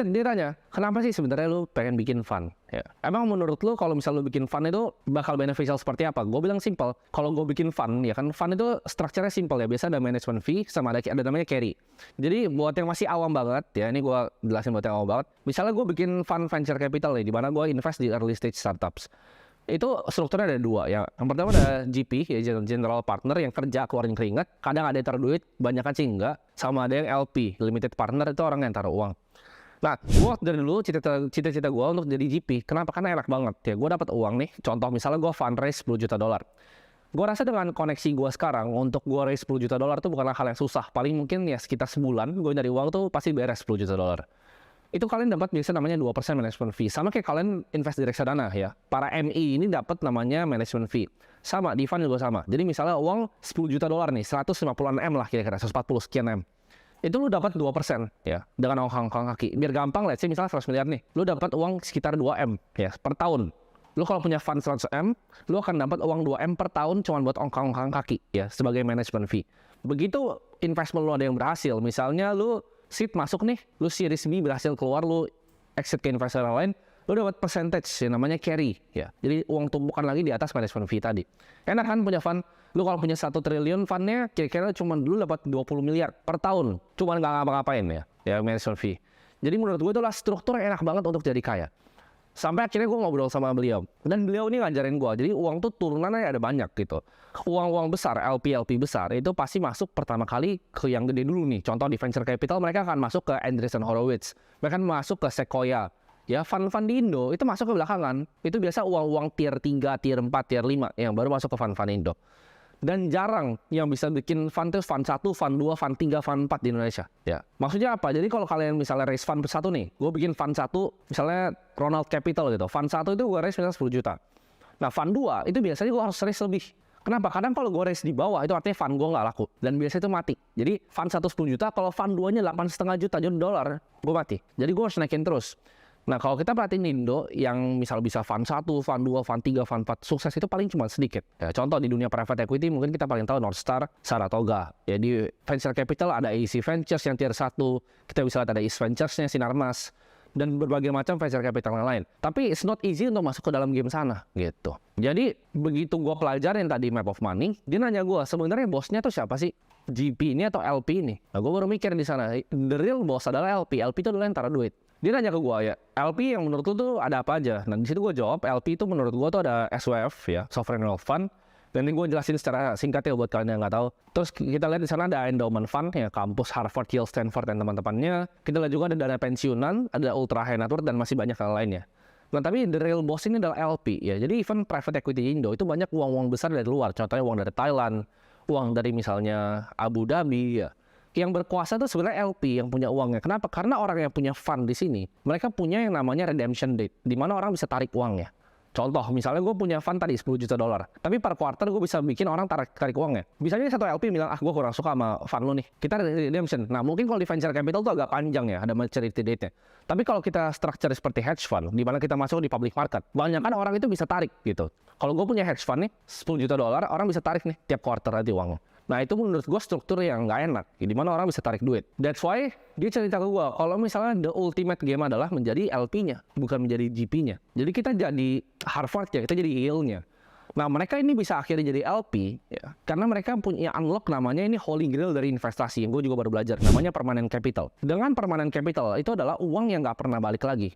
Dia tanya, kenapa sih sebenarnya lu pengen bikin fund? Ya. Emang menurut lu kalau misal lu bikin fund itu bakal beneficial seperti apa? Gue bilang simple. Kalau gue bikin fund, ya kan fund itu strukturnya simple ya. Biasa ada management fee sama ada namanya carry. Jadi buat yang masih awam banget, ya ini gue jelasin buat yang awam banget. Misalnya gue bikin fund venture capital nih, di mana gue invest di early stage startups. Itu strukturnya ada dua ya. Yang pertama ada GP, ya general partner yang kerja keluarin keringat. Kadang ada yang taruh duit, banyak kan sih enggak. Sama ada yang LP, limited partner, itu orang yang taruh uang. Nah, gue dari dulu cita-cita gue untuk jadi GP. Kenapa? Karena enak banget ya. Gue dapat uang nih. Contoh misalnya gue fundraise 10 juta dolar. Gue rasa dengan koneksi gue sekarang untuk gue raise 10 juta dolar itu bukanlah hal yang susah. Paling mungkin ya sekitar sebulan gue nyari uang tuh pasti beres 10 juta dolar. Itu kalian dapat biasa namanya 2% management fee. Sama kayak kalian invest di reksadana ya. Para MI ini dapat namanya management fee. Sama, di fund juga sama. Jadi misalnya uang 10 juta dolar nih, 150-an M lah kira-kira, 140 sekian M. Itu lu dapat 2% ya dengan ongkang kaki. Biar gampang, let's say misalnya 100 miliar nih, lu dapat uang sekitar 2M ya per tahun. Lu kalau punya fund 100M, lu akan dapat uang 2M per tahun cuma buat ongkang kaki ya sebagai management fee. Begitu investment lu ada yang berhasil, misalnya lu seed masuk nih, lu series B berhasil keluar, lu exit ke investor yang lain, lu dapat percentage yang namanya carry ya. Jadi uang tumpukan lagi di atas management fee tadi. Enak kan punya fund? Lu kalau punya 1 triliun fundnya kira-kira cuma dulu dapat 20 miliar per tahun. Cuma nggak ngapa-ngapain ya management fee. Jadi menurut gue itulah struktur yang enak banget untuk jadi kaya. Sampai akhirnya gue ngobrol sama beliau. Dan beliau ini ngajarin gue. Jadi uang tuh turunannya ada banyak gitu. Uang-uang besar, LP besar, itu pasti masuk pertama kali ke yang gede dulu nih. Contoh di venture capital mereka akan masuk ke Andreessen Horowitz. Mereka akan masuk ke Sequoia. Ya, fund-fund di Indo itu masuk ke belakangan. Itu biasa uang-uang tier 3, tier 4, tier 5 yang baru masuk ke fund-fund Indo. Dan jarang yang bisa bikin fund itu fund 1, fund 2, fund 3, fund 4 di Indonesia. Ya. Maksudnya apa? Jadi kalau kalian misalnya raise fund 1 nih, gue bikin fund 1, misalnya Ronald Capital gitu. Fund 1 itu gue raise misalnya 10 juta. Nah, fund 2 itu biasanya gue harus raise lebih. Kenapa? Kadang kalau gue raise di bawah, itu artinya fund gue nggak laku. Dan biasanya itu mati. Jadi fund 1 10 juta, kalau fund 2-nya 8,5 juta dolar, gue mati. Jadi gue harus naikin terus. Nah, kalau kita perhatiin Indo yang misal bisa fund 1, fund 2, fund 3, fund 4, sukses itu paling cuma sedikit. Ya, contoh di dunia private equity mungkin kita paling tahu Northstar, Saratoga. Ya, di venture capital ada AEC Ventures yang tier 1, kita bisa lihat ada East Ventures-nya, Sinarmas, dan berbagai macam venture capital yang lain. Tapi it's not easy untuk masuk ke dalam game sana, gitu. Jadi, begitu gue pelajarin tadi Map of Money, dia nanya gue, sebenarnya bosnya tuh siapa sih? GP ini atau LP ini? Nah, gue baru mikir di sana, the real boss adalah LP. LP itu adalah yang taruh duit. Dia nanya ke gue ya, LP yang menurut lu tuh ada apa aja? Nah, di situ gue jawab, LP itu menurut gue tuh ada SWF ya, Sovereign Wealth Fund. Dan ini gue jelasin secara singkat ya buat kalian yang nggak tahu. Terus kita lihat di sana ada endowment fund ya, kampus Harvard, Yale, Stanford dan teman-temannya. Kita lihat juga ada dana pensiunan, ada ultra high net worth dan masih banyak hal lainnya. Nah, tapi the real boss ini adalah LP ya. Jadi even private equity Indo itu banyak uang-uang besar dari luar. Contohnya uang dari Thailand, uang dari misalnya Abu Dhabi ya. Yang berkuasa itu sebenarnya LP yang punya uangnya. Kenapa? Karena orang yang punya fund di sini, mereka punya yang namanya redemption date, di mana orang bisa tarik uangnya. Contoh, misalnya gue punya fund tadi 10 juta dolar, tapi per quarter gue bisa bikin orang tarik uangnya. Misalnya satu LP bilang, gue kurang suka sama fund lo nih, kita redemption. Nah, mungkin kalau di venture capital tuh agak panjang ya, ada maturity date-nya. Tapi kalau kita structure seperti hedge fund, di mana kita masuk di public market, banyak kan orang itu bisa tarik gitu. Kalau gue punya hedge fund nih, 10 juta dolar, orang bisa tarik nih tiap quarter nanti uangnya. Nah, itu menurut gue struktur yang nggak enak, di mana orang bisa tarik duit. That's why dia cerita ke gue, kalau misalnya the ultimate game adalah menjadi LP-nya, bukan menjadi GP-nya. Jadi kita jadi Harvard ya, kita jadi Yale-nya. Nah, mereka ini bisa akhirnya jadi LP, ya, karena mereka punya unlock namanya ini holy grail dari investasi, yang gue juga baru belajar, namanya permanent capital. Dengan permanent capital, itu adalah uang yang nggak pernah balik lagi.